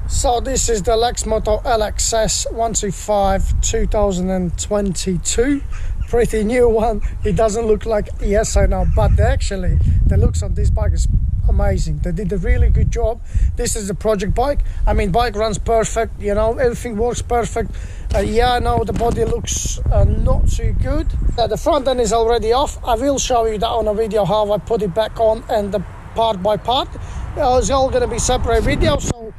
So this is the Lexmoto LXS 125 2022, pretty new one. It doesn't look like, yes I know, but actually the looks on this bike is amazing. They did a really good job. This is a project bike. I mean, bike runs perfect, you know, everything works perfect. Yeah, I know the body looks not too good. The front end is already off. I will show you that on a video how I put it back on, and the part by part. It's all going to be separate videos, so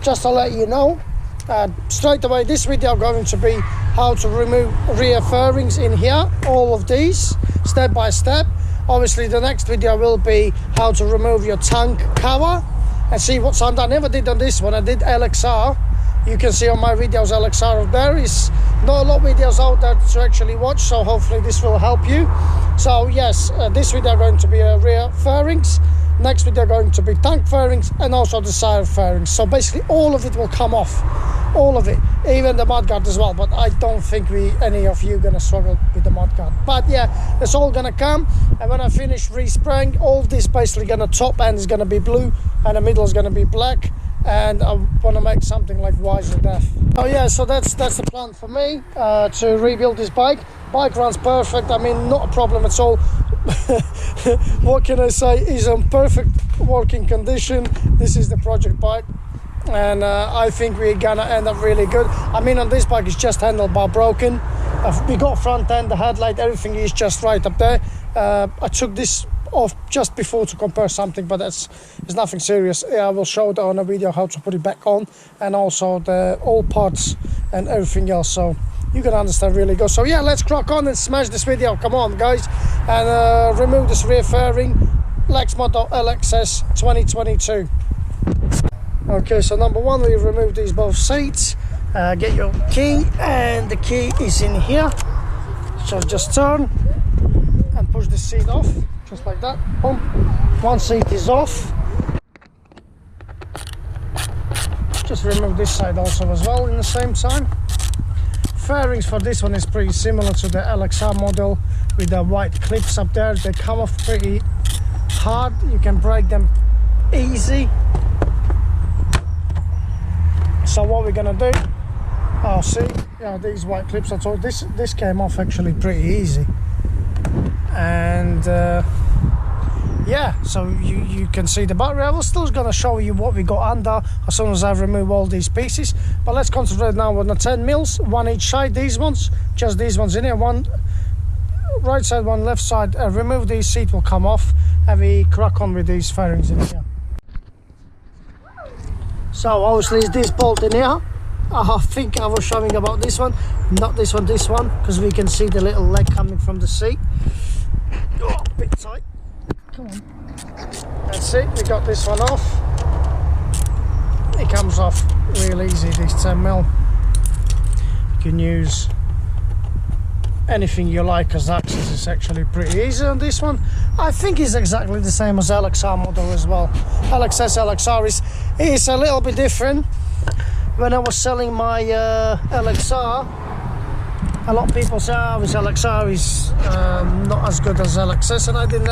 just to let you know, straight away this video going to be how to remove rear fairings in here, all of these step by step. Obviously the next video will be how to remove your tank cover and see what's under. I never did on this one. I did LXR. You can see on my videos LXR. There is not a lot of videos out there to actually watch, so hopefully this will help you. So yes, this video going to be rear fairings. Next video going to be tank fairings and also the side fairings. So basically all of it will come off, all of it, even the mudguard as well. But I don't think any of you gonna struggle with the mudguard. But yeah, it's all gonna come. And when I finish respraying, all this basically gonna, top end is gonna be blue and the middle is gonna be black. And I want to make something like Wiser Death. Oh yeah, so that's the plan for me, to rebuild this bike. Bike runs perfect. I mean, not a problem at all. What can I say? It's in perfect working condition. This is the project bike, and I think we're gonna end up really good. I mean, on this bike it's just handlebar broken. We got front end, the headlight, everything is just right up there. I took this off just before to compare something, but it's nothing serious. I will show that on a video how to put it back on, and also the all parts and everything else, so you can understand really good. So yeah, let's crack on and smash this video. Come on guys, and remove this rear fairing, Lexmoto LXS 2022. Okay, so number one, we remove these both seats. Get your key, and the key is in here, so just turn and push the seat off. Just like that. Boom. One seat is off. Just remove this side also as well in the same time. Fairings for this one is pretty similar to the LXR model with the white clips up there. They come off pretty hard. You can break them easy. So what we're gonna do? Oh, see, yeah, these white clips. I thought this came off actually pretty easy. And yeah, so you can see the battery. I was still going to show you what we got under as soon as I remove all these pieces, but let's concentrate now on the 10 mils, one each side. These ones, just these ones in here, one right side, one left side. Remove these, seat will come off, and we crack on with these fairings in here. So obviously it's this bolt in here. I think I was showing about this one, not this one, because we can see the little leg coming from the seat. Oh, a bit tight. Come on. That's it, we got this one off. It comes off real easy, these 10 mil. You can use anything you like as axis. Is actually pretty easy on this one. I think it's exactly the same as LXR model as well. LXS LXR is a little bit different. When I was selling my LXR, a lot of people say, oh, this LXR is not as good as LXS, and I didn't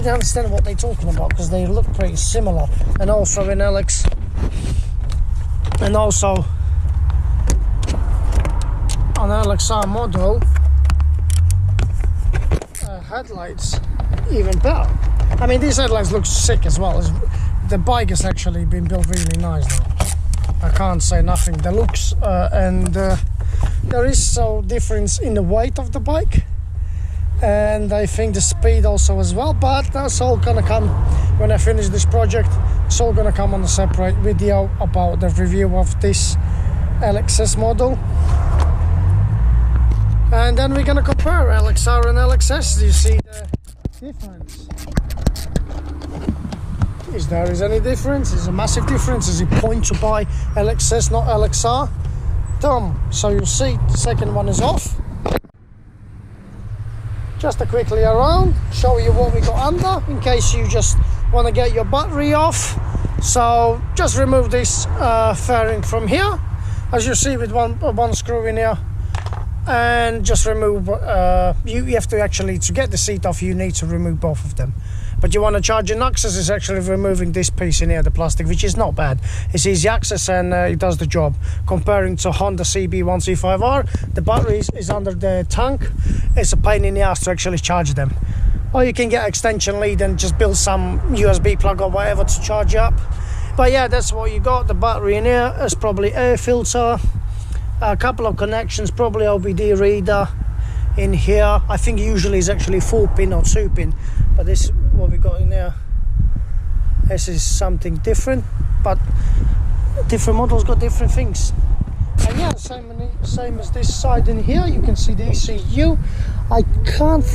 understand what they're talking about, because they look pretty similar. And also in on LXR model, headlights even better. I mean, these headlights look sick as well. The bike has actually been built really nice now. I can't say nothing. The looks and there is so difference in the weight of the bike, and I think the speed also as well, but that's all gonna come when I finish this project. It's all gonna come on a separate video about the review of this LXS model, and then we're gonna compare LXR and LXS. Do you see the difference? Is there any difference? Is a massive difference? Is it point to buy LXS, not LXR? Done. So you'll see the second one is off. Just to quickly around, show you what we got under, in case you just want to get your battery off. So just remove this fairing from here, as you see, with one screw in here, and just remove. You have to actually, to get the seat off, you need to remove both of them. but you want to charge an access, is actually removing this piece in here, the plastic, which is not bad. It's easy access and it does the job. Comparing to Honda CB135R, the battery is under the tank. It's a pain in the ass to actually charge them. Or you can get extension lead and just build some USB plug or whatever to charge you up. But yeah, that's what you got. The battery in here is probably air filter, a couple of connections, probably OBD reader in here. I think usually it's actually 4-pin or 2-pin, but this is what we got in there. This is something different, but different models got different things. And yeah, same as this side in here. You can see the ECU. I can't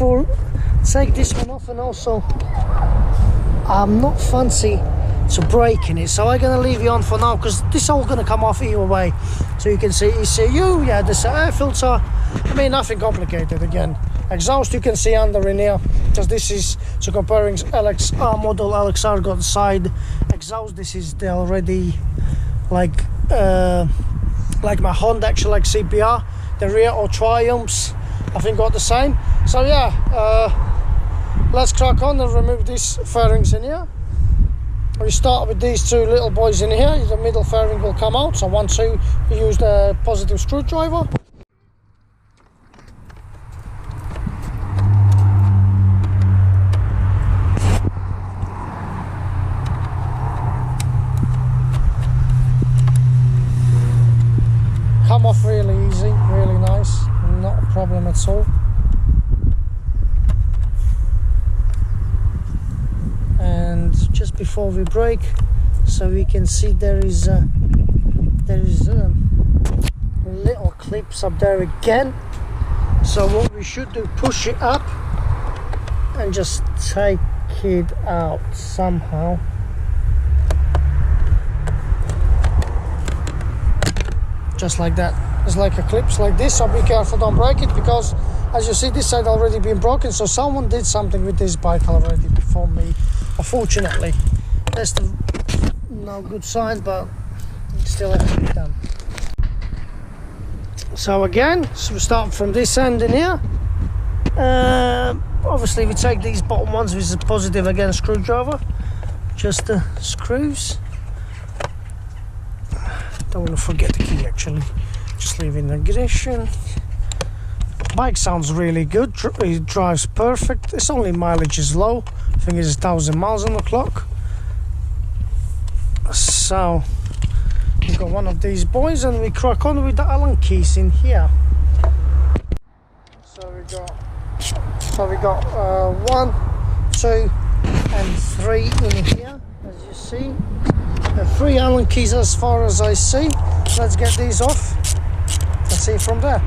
take this one off, and also I'm not fancy to breaking it, so I'm gonna leave you on for now because this is all gonna come off either way. So you can see ECU, yeah, this air filter. I mean, nothing complicated. Again, exhaust you can see under in here, because this is, so comparing LXR model, LXR got side exhaust. This is the already like my Honda, actually, like CBR. The rear or Triumphs, I think, got the same. So yeah, let's crack on and remove these fairings in here. We start with these two little boys in here. The middle fairing will come out, so once you use the positive screwdriver. Come off really easy, really nice, not a problem at all. And just before we break, so we can see there is little clips up there again. So what we should do, push it up and just take it out somehow. Just like that. It's like a clips like this, so be careful, don't break it, because as you see, this side already been broken, so someone did something with this bike already before me. Unfortunately, that's no good sign, but it still has to be done. So again, so we start from this end in here. Obviously we take these bottom ones with a positive again screwdriver, just the screws. Don't want to forget the key, actually. Just leave in the ignition. Bike sounds really good, it drives perfect. It's only mileage is low, I think it's 1,000 miles on the clock. So we've got one of these boys, and we crack on with the Allen keys in here. So we got 1, 2 and 3 in here, as you see. 3 Allen keys as far as I see. Let's get these off and see from there.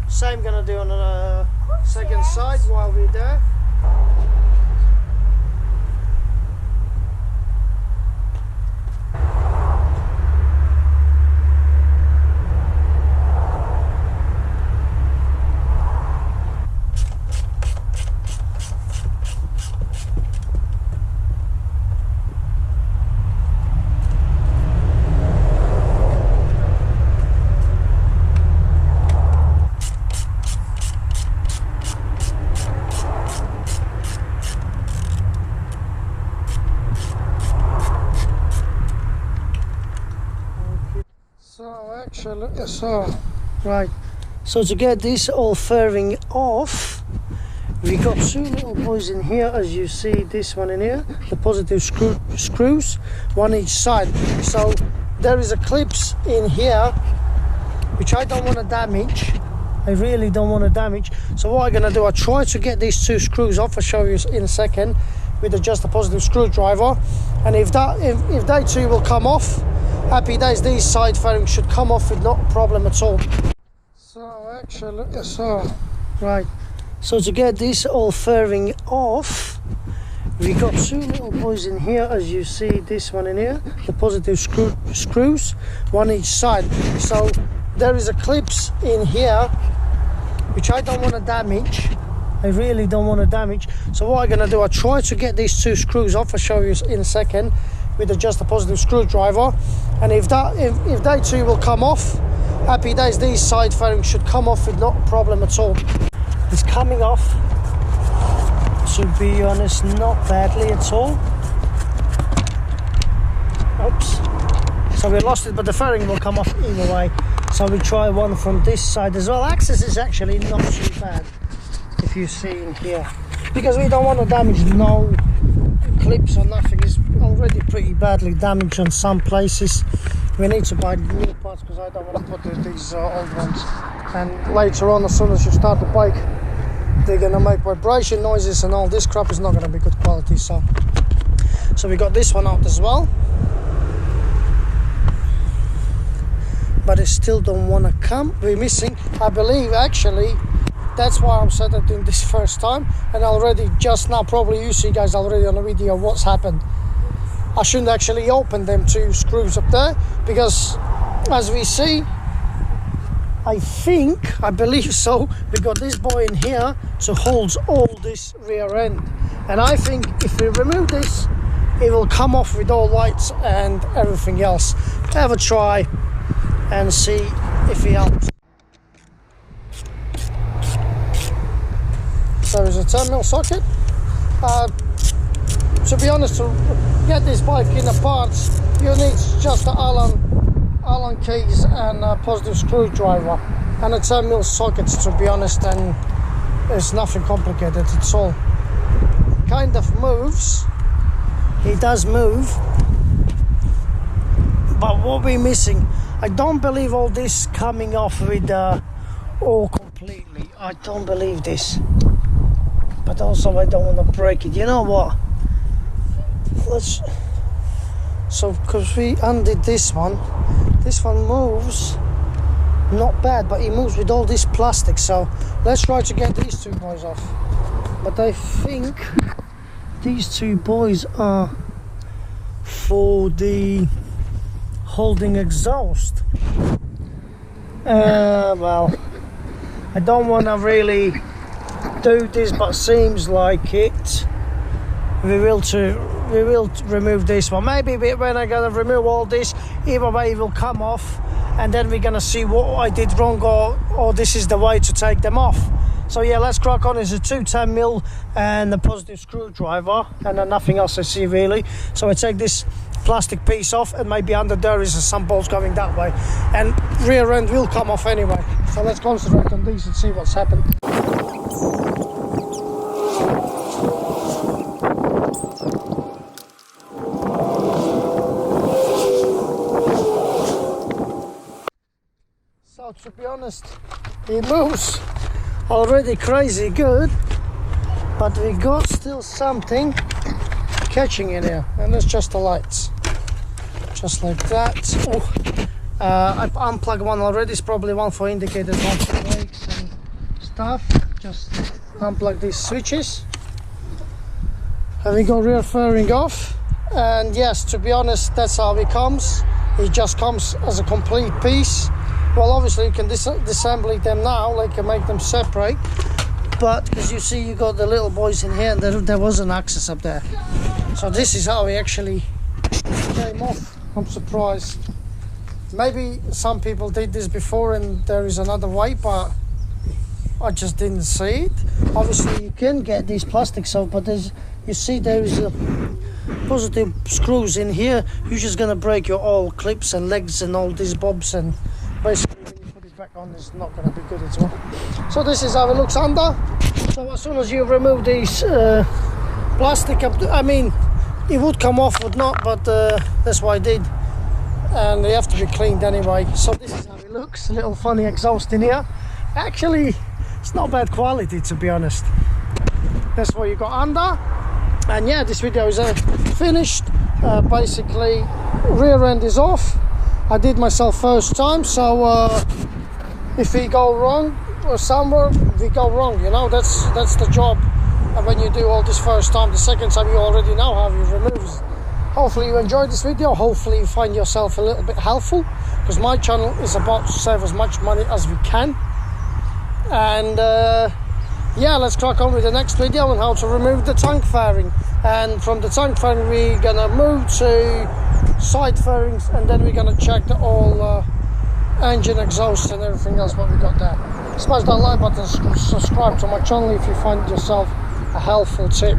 Same gonna do on the second side while we're there. So to get this all fairing off, we got 2 little boys in here, as you see, this one in here, the positive screws, 1 each side. So there is a clips in here which I don't want to damage. I really don't want to damage. So what I'm gonna do, I try to get these 2 screws off. I'll show you in a second with just a positive screwdriver, and if they 2 will come off, happy days. These side fairings should come off with not a problem at all. So to get this all fairing off, we got 2 little boys in here, as you see, this one in here, the positive screws, 1 each side. So there is a clips in here which I don't want to damage. I really don't want to damage. So what I'm gonna do, I try to get these 2 screws off. I'll show you in a second with just a positive screwdriver. And if they two will come off, happy days. These side fairings should come off with not a problem at all. It's coming off, to be honest, not badly at all. Oops. So we lost it, but the fairing will come off either way. So we try one from this side as well. Access is actually not too bad, if you see in here, because we don't want to damage no clips or nothing. It's already pretty badly damaged on some places. We need to buy new parts because I don't want to put these old ones. And later on, as soon as you start the bike, they're gonna make vibration noises and all this crap is not gonna be good quality. So we got this one out as well, but it still don't want to come. We're missing, I believe, actually. That's why I'm set up doing this first time, and already just now probably you see guys already on the video what's happened. I shouldn't actually open them two screws up there, because as we see, I believe so, we got this boy in here to hold all this rear end, and I think if we remove this, it will come off with all lights and everything else. Have a try and see if it helps. There is a 10mm socket. To be honest, to get this bike in the parts, you need just the Allen keys and a positive screwdriver and a 10mm sockets, to be honest, and it's nothing complicated at all. Kind of moves, it does move, but what we're missing, I don't believe all this coming off with all completely. I don't believe this, but also I don't want to break it. You know what? Because we undid this one moves not bad, but it moves with all this plastic. So let's try to get these two boys off. But I think these two boys are for the holding exhaust. Well, I don't want to really do this, but seems like it. We will remove this one. Maybe when I'm gonna remove all this, either way it will come off, and then we're gonna see what I did wrong, or this is the way to take them off. So yeah, let's crack on. It's a 210mm and a positive screwdriver, and then nothing else I see really. So I take this plastic piece off, and maybe under there is some bolts going that way, and rear end will come off anyway. So let's concentrate on these and see what's happened. So to be honest, it moves already crazy good, but we got still something catching in here, and it's just the lights, just like that. I've unplugged one already. It's probably one for indicators, one for brakes and stuff. Just unplug these switches, and we got rear fairing off. And yes, to be honest, that's how it comes. It just comes as a complete piece. Well, obviously you can disassemble them now, like you make them separate, but because you see you got the little boys in here, and there was an access up there. So this is how it actually came off. I'm surprised. Maybe some people did this before and there is another way, but I just didn't see it. Obviously you can get these plastics off, but you see there is a positive screws in here. You're just gonna break your all clips and legs and all these bobs, and basically when you put it back on, it's not going to be good as well. So this is how it looks under. So as soon as you remove these plastic, I mean, it would come off, would not, but that's what I did, and they have to be cleaned anyway. So this is how it looks. A little funny exhaust in here. Actually, it's not bad quality, to be honest. That's what you got under. And yeah, this video is finished. Basically, rear end is off. I did myself first time, so if we go wrong or somewhere, we go wrong, you know, that's the job. And when you do all this first time, the second time you already know how you remove it. Hopefully you enjoyed this video. Hopefully you find yourself a little bit helpful, because my channel is about to save as much money as we can. And yeah, let's crack on with the next video on how to remove the tank fairing. And from the tank fairing we're gonna move to side fairings, and then we're gonna check the all engine exhaust and everything else what we got there. Smash that like button, subscribe to my channel if you find yourself a helpful tip.